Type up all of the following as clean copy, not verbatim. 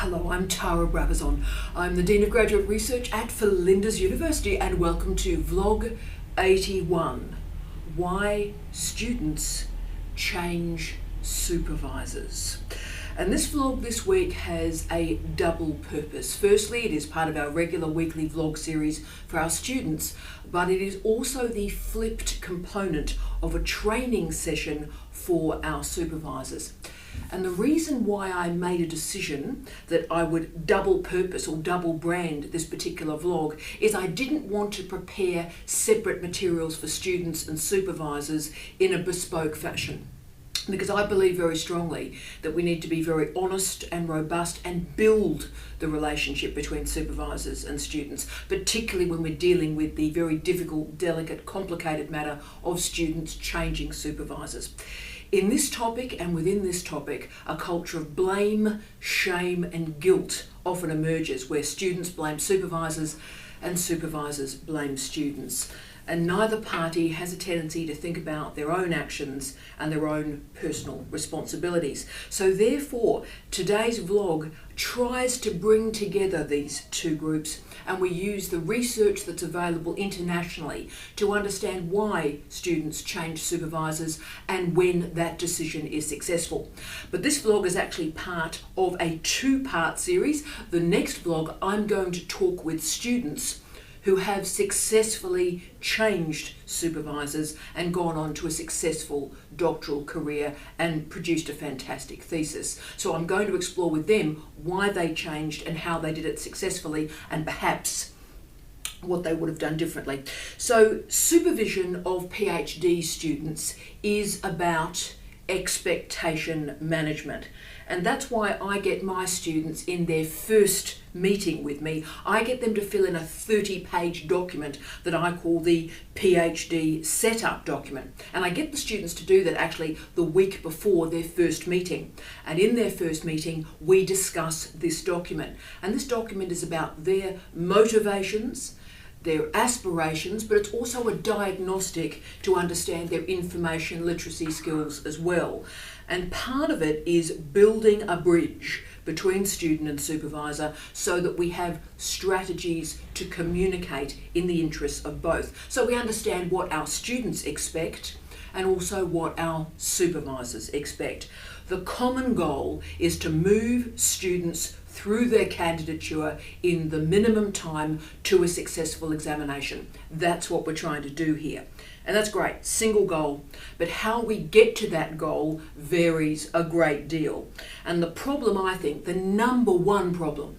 Hello, I'm Tara Brabazon. I'm the Dean of Graduate Research at Flinders University and welcome to Vlog 81, Why Students Change Supervisors. And this vlog this week has a double purpose. Firstly, it is part of our regular weekly vlog series for our students, but it is also the flipped component of a training session for our supervisors. And the reason why I made a decision that I would double purpose or double brand this particular vlog is I didn't want to prepare separate materials for students and supervisors in a bespoke fashion. Because I believe very strongly that we need to be very honest and robust and build the relationship between supervisors and students, particularly when we're dealing with the very difficult, delicate, complicated matter of students changing supervisors. In this topic and within this topic, a culture of blame, shame and guilt often emerges where students blame supervisors and supervisors blame students. And neither party has a tendency to think about their own actions and their own personal responsibilities. So therefore, today's vlog tries to bring together these two groups, and we use the research that's available internationally to understand why students change supervisors and when that decision is successful. But this vlog is actually part of a two-part series. The next vlog, I'm going to talk with students who have successfully changed supervisors and gone on to a successful doctoral career and produced a fantastic thesis. So I'm going to explore with them why they changed and how they did it successfully and perhaps what they would have done differently. So supervision of PhD students is about expectation management. And that's why I get my students in their first meeting with me, I get them to fill in a 30-page document that I call the PhD setup document. And I get the students to do that actually the week before their first meeting. And in their first meeting, we discuss this document. And this document is about their motivations, their aspirations, but it's also a diagnostic to understand their information literacy skills as well. And part of it is building a bridge between student and supervisor so that we have strategies to communicate in the interests of both. So we understand what our students expect and also what our supervisors expect. The common goal is to move students through their candidature in the minimum time to a successful examination. That's what we're trying to do here. And that's great, single goal. But how we get to that goal varies a great deal. And the problem, I think, the number one problem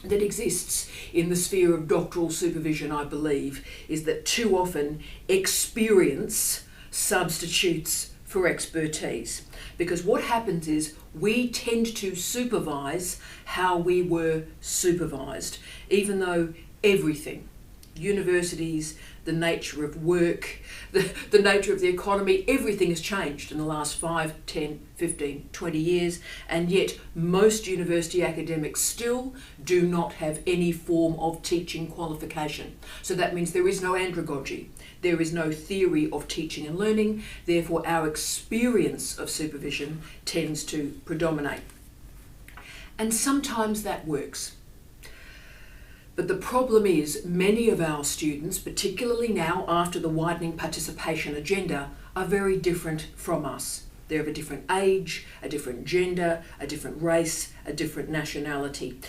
that exists in the sphere of doctoral supervision, I believe, is that too often experience substitutes for expertise. Because what happens is we tend to supervise how we were supervised, even though everything, universities, the nature of work, the nature of the economy, everything has changed in the last 5, 10, 15, 20 years, and yet most university academics still do not have any form of teaching qualification. So that means there is no andragogy, there is no theory of teaching and learning, therefore our experience of supervision tends to predominate. And sometimes that works. But the problem is many of our students, particularly now after the widening participation agenda, are very different from us. They're of a different age, a different gender, a different race, a different nationality.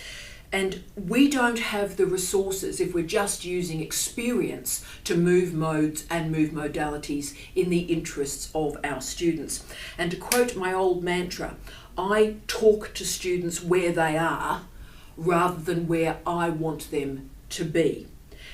And we don't have the resources, if we're just using experience, to move modes and move modalities in the interests of our students. And to quote my old mantra, I talk to students where they are rather than where I want them to be.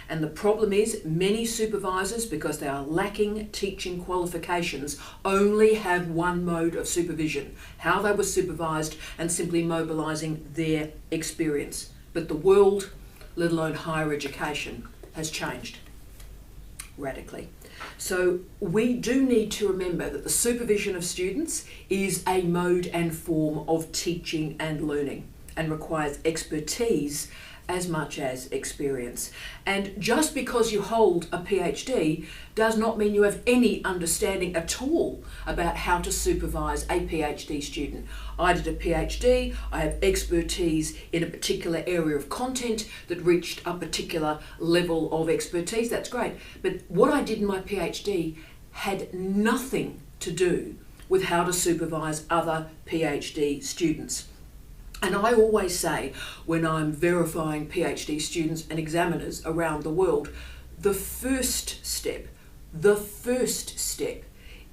And the problem is many supervisors, because they are lacking teaching qualifications, only have one mode of supervision, how they were supervised and simply mobilising their experience. But the world, let alone higher education, has changed radically. So we do need to remember that the supervision of students is a mode and form of teaching and learning, and requires expertise as much as experience. And just because you hold a PhD does not mean you have any understanding at all about how to supervise a PhD student. I did a PhD, I have expertise in a particular area of content that reached a particular level of expertise, that's great. But what I did in my PhD had nothing to do with how to supervise other PhD students. And I always say, when I'm verifying PhD students and examiners around the world, the first step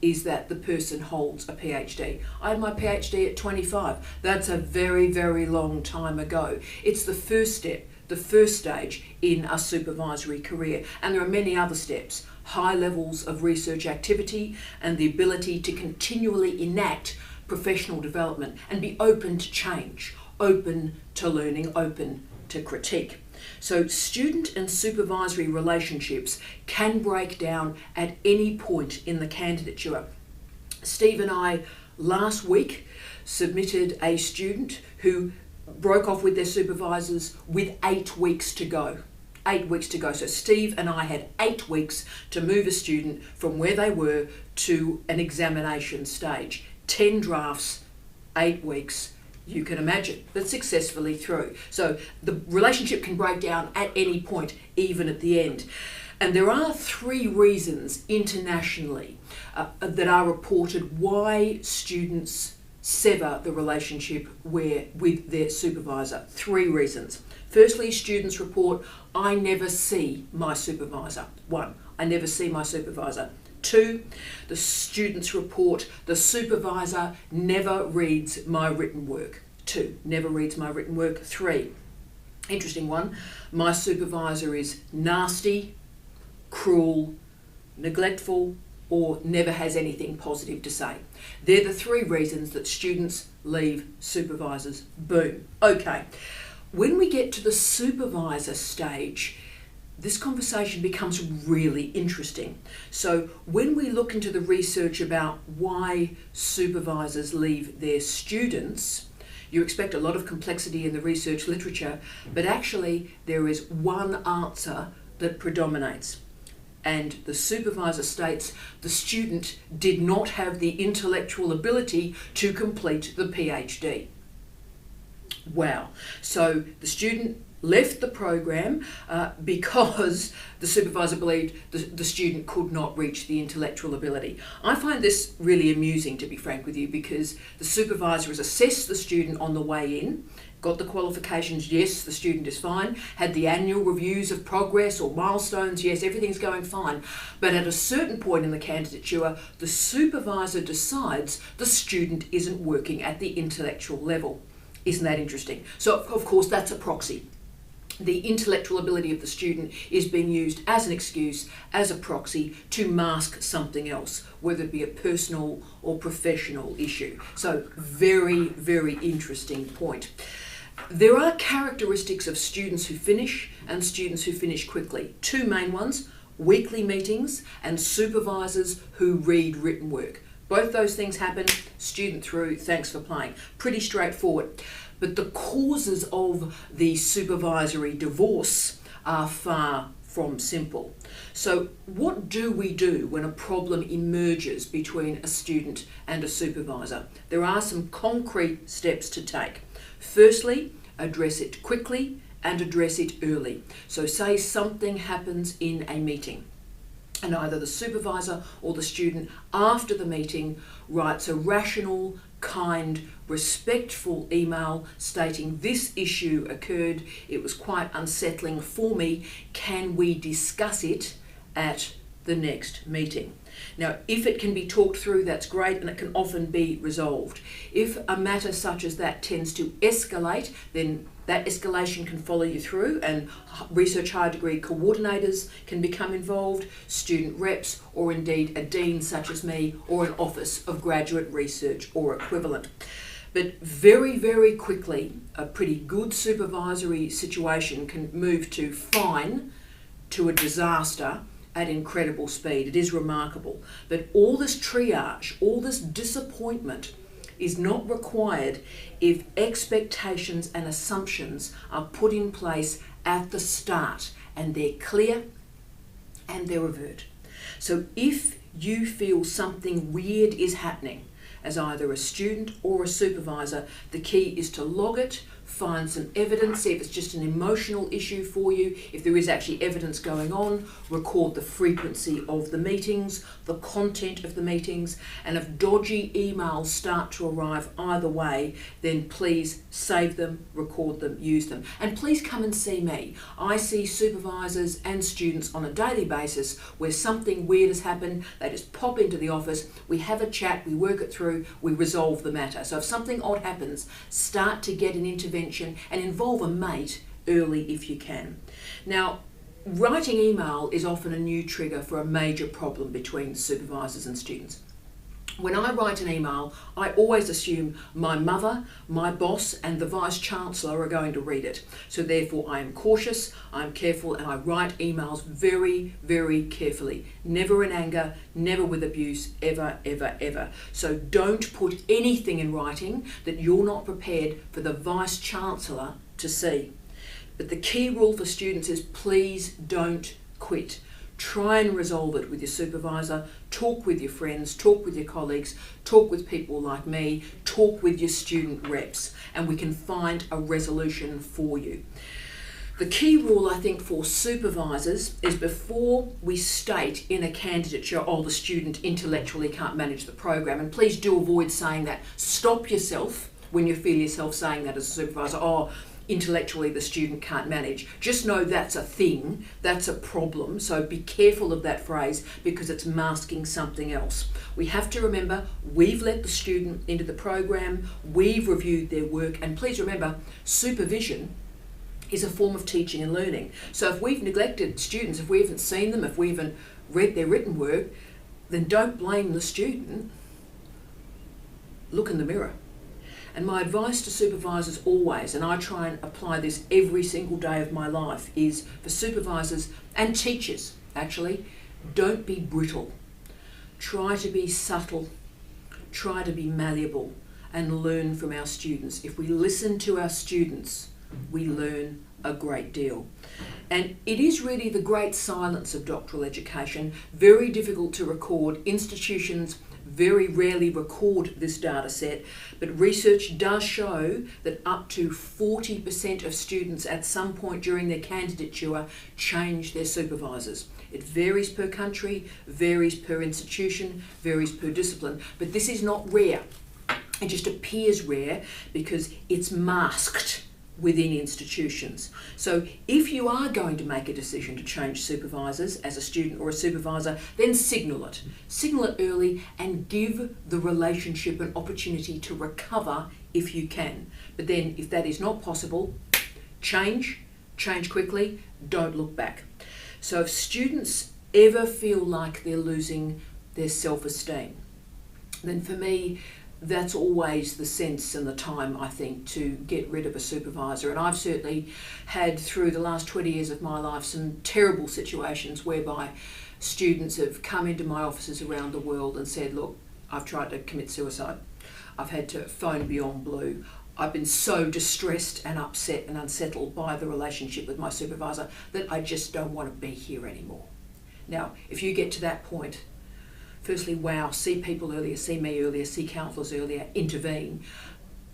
is that the person holds a PhD. I had my PhD at 25. That's a very, very long time ago. It's the first step, the first stage in a supervisory career. And there are many other steps: high levels of research activity and the ability to continually enact professional development and be open to change, open to learning, open to critique. So student and supervisory relationships can break down at any point in the candidature. Steve and I last week submitted a student who broke off with their supervisors with 8 weeks to go. 8 weeks to go. So Steve and I had 8 weeks to move a student from where they were to an examination stage. 10 drafts, 8 weeks. You can imagine, but successfully through. So the relationship can break down at any point, even at the end. And there are 3 reasons internationally that are reported why students sever the relationship with their supervisor. 3 reasons. Firstly, students report, I never see my supervisor. 1, I never see my supervisor. 2, the students report, the supervisor never reads my written work. 2, never reads my written work. 3, interesting one, my supervisor is nasty, cruel, neglectful, or never has anything positive to say. They're the 3 reasons that students leave supervisors. Boom. Okay, when we get to the supervisor stage, this conversation becomes really interesting. So when we look into the research about why supervisors leave their students, you expect a lot of complexity in the research literature, but actually there is one answer that predominates. And the supervisor states the student did not have the intellectual ability to complete the PhD. Wow. So the student left the program because the supervisor believed the student could not reach the intellectual ability. I find this really amusing, to be frank with you, because the supervisor has assessed the student on the way in, got the qualifications, yes, the student is fine, had the annual reviews of progress or milestones, yes, everything's going fine. But at a certain point in the candidature, the supervisor decides the student isn't working at the intellectual level. Isn't that interesting? So, of course, that's a proxy. The intellectual ability of the student is being used as an excuse, as a proxy, to mask something else, whether it be a personal or professional issue. So very, very interesting point. There are characteristics of students who finish and students who finish quickly. 2 main ones: weekly meetings and supervisors who read written work. Both those things happen, student through, thanks for playing. Pretty straightforward. But the causes of the supervisory divorce are far from simple. So what do we do when a problem emerges between a student and a supervisor? There are some concrete steps to take. Firstly, address it quickly and address it early. So say something happens in a meeting, and either the supervisor or the student after the meeting writes a rational, kind, respectful email stating this issue occurred, it was quite unsettling for me, can we discuss it at the next meeting? Now, if it can be talked through, that's great, and it can often be resolved. If a matter such as that tends to escalate, then that escalation can follow you through, and research higher degree coordinators can become involved, student reps, or indeed a dean such as me, or an office of graduate research or equivalent. But very, very quickly, a pretty good supervisory situation can move to fine to a disaster at incredible speed. It is remarkable. But all this triage, all this disappointment is not required if expectations and assumptions are put in place at the start and they're clear and they're overt. So if you feel something weird is happening as either a student or a supervisor, the key is to log it, find some evidence, see if it's just an emotional issue for you, if there is actually evidence going on, record the frequency of the meetings, the content of the meetings, and if dodgy emails start to arrive either way, then please save them, record them, use them. And please come and see me. I see supervisors and students on a daily basis where something weird has happened, they just pop into the office, we have a chat, we work it through, we resolve the matter. So if something odd happens, start to get an intervention and involve a mate early if you can. Now, writing email is often a new trigger for a major problem between supervisors and students. When I write an email, I always assume my mother, my boss, and the Vice-Chancellor are going to read it. So therefore I am cautious, I'm careful, and I write emails very, very carefully. Never in anger, never with abuse, ever, ever, ever. So don't put anything in writing that you're not prepared for the Vice-Chancellor to see. But the key rule for students is please don't quit. Try and resolve it with your supervisor, talk with your friends, talk with your colleagues, talk with people like me, talk with your student reps, and we can find a resolution for you. The key rule, I think, for supervisors is before we state in a candidature, oh, the student intellectually can't manage the program, and please do avoid saying that. Stop yourself when you feel yourself saying that as a supervisor, oh, intellectually the student can't manage. Just know that's a thing, that's a problem, so be careful of that phrase because it's masking something else. We have to remember we've let the student into the program, we've reviewed their work, and please remember supervision is a form of teaching and learning. So if we've neglected students, if we haven't seen them, if we haven't read their written work, then don't blame the student. Look in the mirror. And my advice to supervisors always, and I try and apply this every single day of my life, is for supervisors and teachers, actually, don't be brittle. Try to be subtle, try to be malleable, and learn from our students. If we listen to our students, we learn a great deal. And it is really the great silence of doctoral education, very difficult to record. Institutions very rarely record this data set, but research does show that up to 40% of students at some point during their candidature change their supervisors. It varies per country, varies per institution, varies per discipline, but this is not rare. It just appears rare because it's masked within institutions. So if you are going to make a decision to change supervisors as a student or a supervisor, then signal it. Signal it early and give the relationship an opportunity to recover if you can. But then if that is not possible, change quickly, don't look back. So if students ever feel like they're losing their self-esteem, then for me, that's always the sense and the time, I think, to get rid of a supervisor. And I've certainly had, through the last 20 years of my life, some terrible situations whereby students have come into my offices around the world and said, look, I've tried to commit suicide. I've had to phone beyond blue. I've been so distressed and upset and unsettled by the relationship with my supervisor that I just don't want to be here anymore. Now, if you get to that point, firstly, wow, see people earlier, see me earlier, see counsellors earlier, intervene.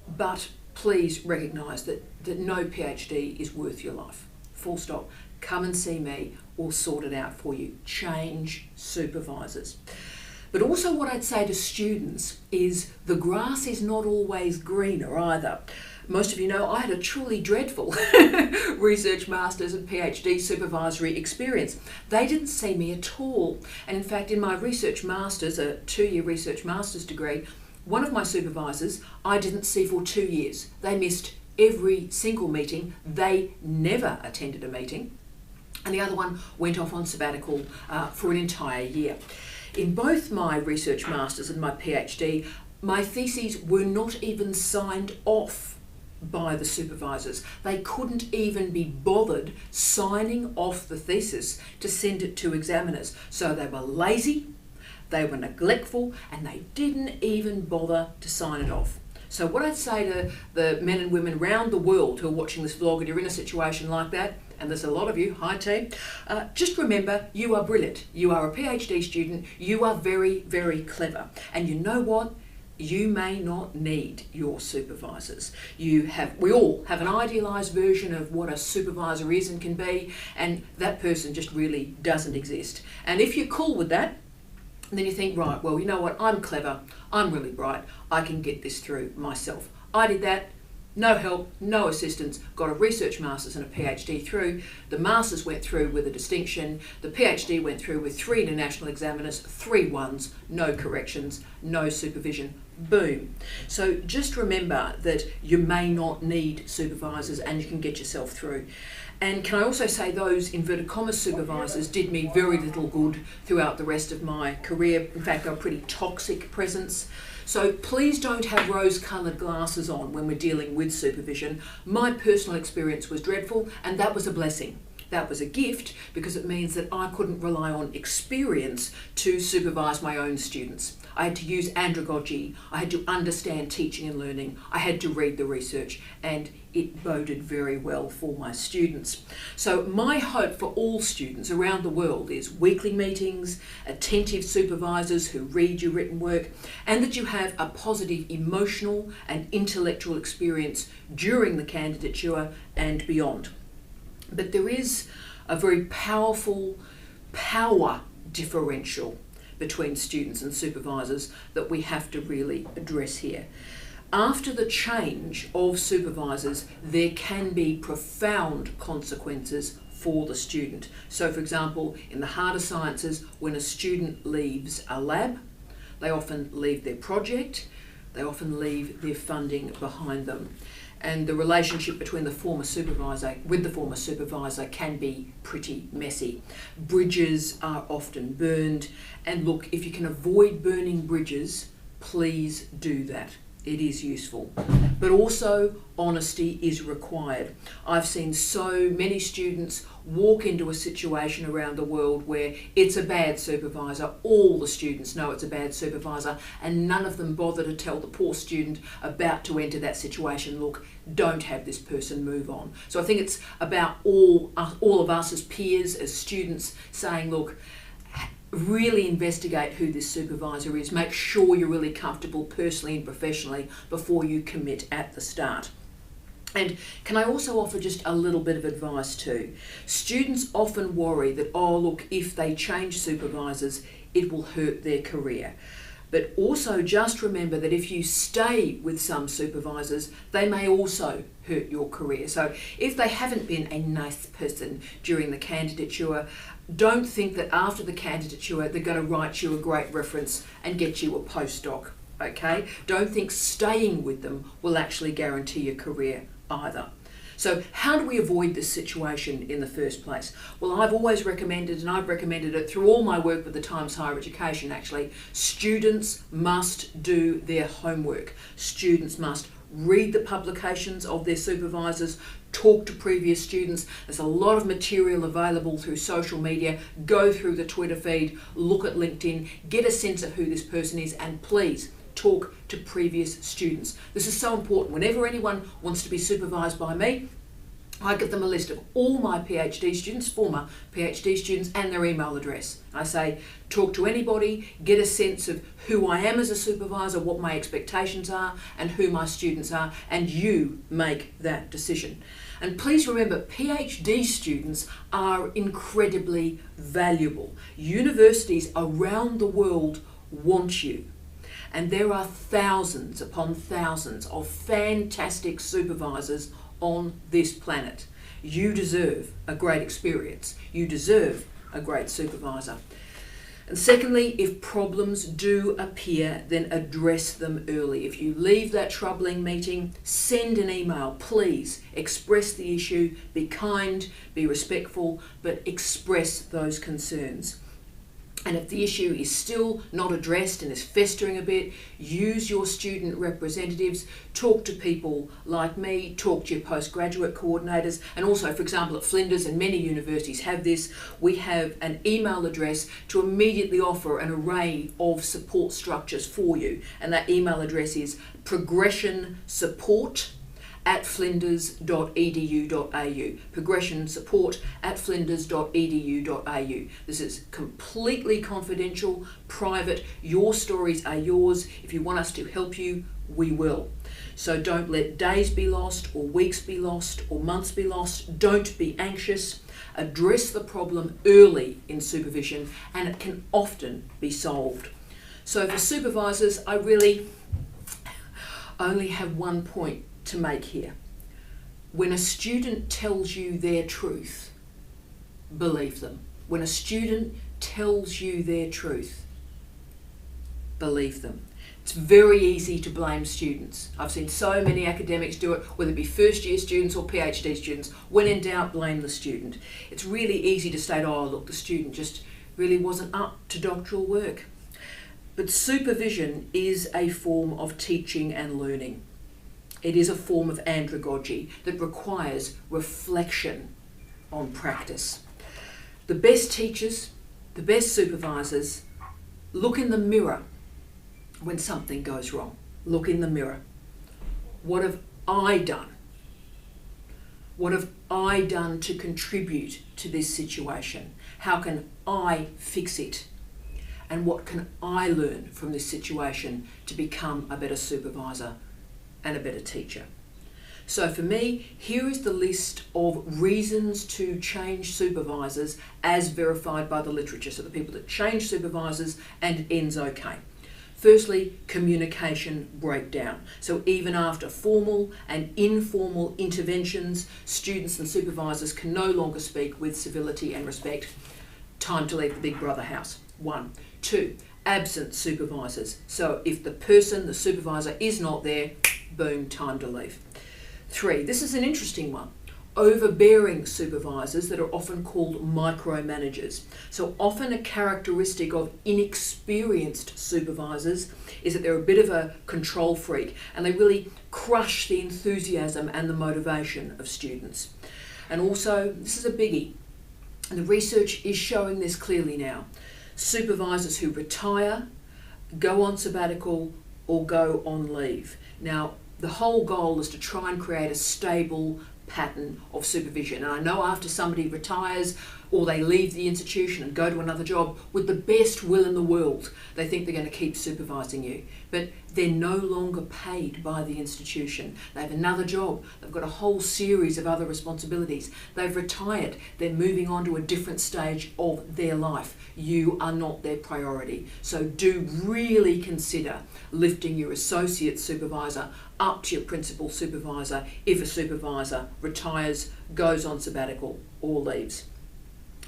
But please recognise that no PhD is worth your life. Full stop. Come and see me, we'll sort it out for you. Change supervisors. But also what I'd say to students is the grass is not always greener either. Most of you know I had a truly dreadful research masters and PhD supervisory experience. They didn't see me at all. And in fact, in my research masters, a 2-year research master's degree, one of my supervisors I didn't see for 2 years. They missed every single meeting. They never attended a meeting. And the other one went off on sabbatical for an entire year. In both my research masters and my PhD, my theses were not even signed off by the supervisors. They couldn't even be bothered signing off the thesis to send it to examiners. So they were lazy, they were neglectful, and they didn't even bother to sign it off. So what I'd say to the men and women around the world who are watching this vlog, and you're in a situation like that, and there's a lot of you, hi team, just remember you are brilliant. You are a PhD student, you are very, very clever. And you know what? You may not need your supervisors. We all have an idealised version of what a supervisor is and can be, and that person just really doesn't exist. And if you're cool with that, then you think, right, well, you know what, I'm clever, I'm really bright, I can get this through myself. I did that, no help, no assistance, got a research master's and a PhD through. The master's went through with a distinction, the PhD went through with 3 international examiners, 3 ones, no corrections, no supervision, boom. So just remember that you may not need supervisors and you can get yourself through. And can I also say those inverted commas supervisors did me very little good throughout the rest of my career. In fact, they're a pretty toxic presence. So please don't have rose-coloured glasses on when we're dealing with supervision. My personal experience was dreadful, and that was a blessing. That was a gift because it means that I couldn't rely on experience to supervise my own students. I had to use andragogy, I had to understand teaching and learning, I had to read the research, and it boded very well for my students. So my hope for all students around the world is weekly meetings, attentive supervisors who read your written work, and that you have a positive emotional and intellectual experience during the candidature and beyond. But there is a very powerful power differential between students and supervisors that we have to really address here. After the change of supervisors, there can be profound consequences for the student. So for example, in the harder sciences, when a student leaves a lab, they often leave their project, they often leave their funding behind them. And the relationship between the former supervisor can be pretty messy. Bridges are often burned, and look, if you can avoid burning bridges, please do that. It is useful. But also, honesty is required. I've seen so many students walk into a situation around the world where it's a bad supervisor, all the students know it's a bad supervisor, and none of them bother to tell the poor student about to enter that situation, look, don't have this person, move on. So I think it's about all of us as peers, as students, saying, look, really investigate who this supervisor is. Make sure you're really comfortable personally and professionally before you commit at the start. And can I also offer just a little bit of advice too? Students often worry that, oh look, if they change supervisors, it will hurt their career. But also just remember that if you stay with some supervisors, they may also hurt your career. So if they haven't been a nice person during the candidature, don't think that after the candidature they're going to write you a great reference and get you a postdoc, okay? Don't think staying with them will actually guarantee your career either. So how do we avoid this situation in the first place? Well, I've always recommended, and I've recommended it through all my work with the Times Higher Education actually, students must do their homework. Students must read the publications of their supervisors, talk to previous students. There's a lot of material available through social media. Go through the Twitter feed, look at LinkedIn, get a sense of who this person is, and please talk to previous students. This is so important. Whenever anyone wants to be supervised by me, I give them a list of all my PhD students, former PhD students, and their email address. I say, talk to anybody, get a sense of who I am as a supervisor, what my expectations are, and who my students are, and you make that decision. And please remember, PhD students are incredibly valuable. Universities around the world want you. And there are thousands upon thousands of fantastic supervisors on this planet. You deserve a great experience. You deserve a great supervisor. And secondly, if problems do appear, then address them early. If you leave that troubling meeting, send an email. Please express the issue, be kind, be respectful, but express those concerns. And if the issue is still not addressed and is festering a bit, use your student representatives, talk to people like me, talk to your postgraduate coordinators, and also, for example, at Flinders, and many universities have this, we have an email address to immediately offer an array of support structures for you. And that email address is progressionsupport@flinders.edu.au. progressionsupport@flinders.edu.au. This is completely confidential, private. Your stories are yours. If you want us to help you, we will. So don't let days be lost, or weeks be lost, or months be lost. Don't be anxious. Address the problem early in supervision, and it can often be solved. So for supervisors, I really only have one point to make here. When a student tells you their truth, believe them. When a student tells you their truth, believe them. It's very easy to blame students. I've seen so many academics do it, whether it be first year students or PhD students. When in doubt, blame the student. It's really easy to state, oh look, the student just really wasn't up to doctoral work. But supervision is a form of teaching and learning. It is a form of andragogy that requires reflection on practice. The best teachers, the best supervisors, look in the mirror when something goes wrong. Look in the mirror. What have I done? What have I done to contribute to this situation? How can I fix it? And what can I learn from this situation to become a better supervisor and a better teacher? So for me, here is the list of reasons to change supervisors as verified by the literature. So the people that change supervisors and it ends okay. Firstly, communication breakdown. So even after formal and informal interventions, students and supervisors can no longer speak with civility and respect. Time to leave the big brother house. 1. 2, absent supervisors. So if the person, the supervisor, is not there, boom, time to leave. 3, this is an interesting one. Overbearing supervisors that are often called micromanagers. So often a characteristic of inexperienced supervisors is that they're a bit of a control freak and they really crush the enthusiasm and the motivation of students. And also, this is a biggie, and the research is showing this clearly now. Supervisors who retire, go on sabbatical, or go on leave. Now, the whole goal is to try and create a stable pattern of supervision. And I know after somebody retires or they leave the institution and go to another job, with the best will in the world, they think they're going to keep supervising you. But they're no longer paid by the institution. They have another job. They've got a whole series of other responsibilities. They've retired. They're moving on to a different stage of their life. You are not their priority. So do really consider lifting your associate supervisor up to your principal supervisor if a supervisor retires, goes on sabbatical, or leaves.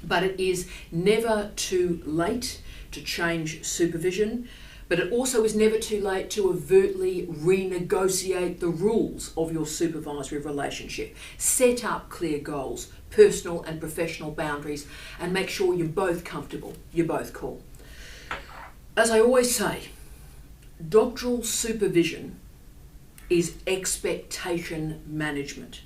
But it is never too late to change supervision, but it also is never too late to overtly renegotiate the rules of your supervisory relationship. Set up clear goals, personal and professional boundaries, and make sure you're both comfortable, you're both cool. As I always say, doctoral supervision is expectation management.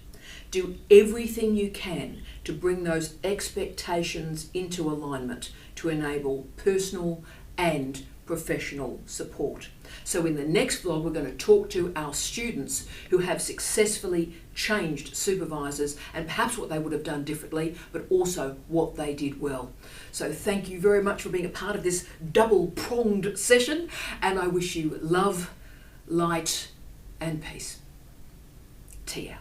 Do everything you can to bring those expectations into alignment to enable personal and professional support. So in the next vlog, we're going to talk to our students who have successfully changed supervisors and perhaps what they would have done differently, but also what they did well. So thank you very much for being a part of this double-pronged session, and I wish you love, light, and peace. Tia.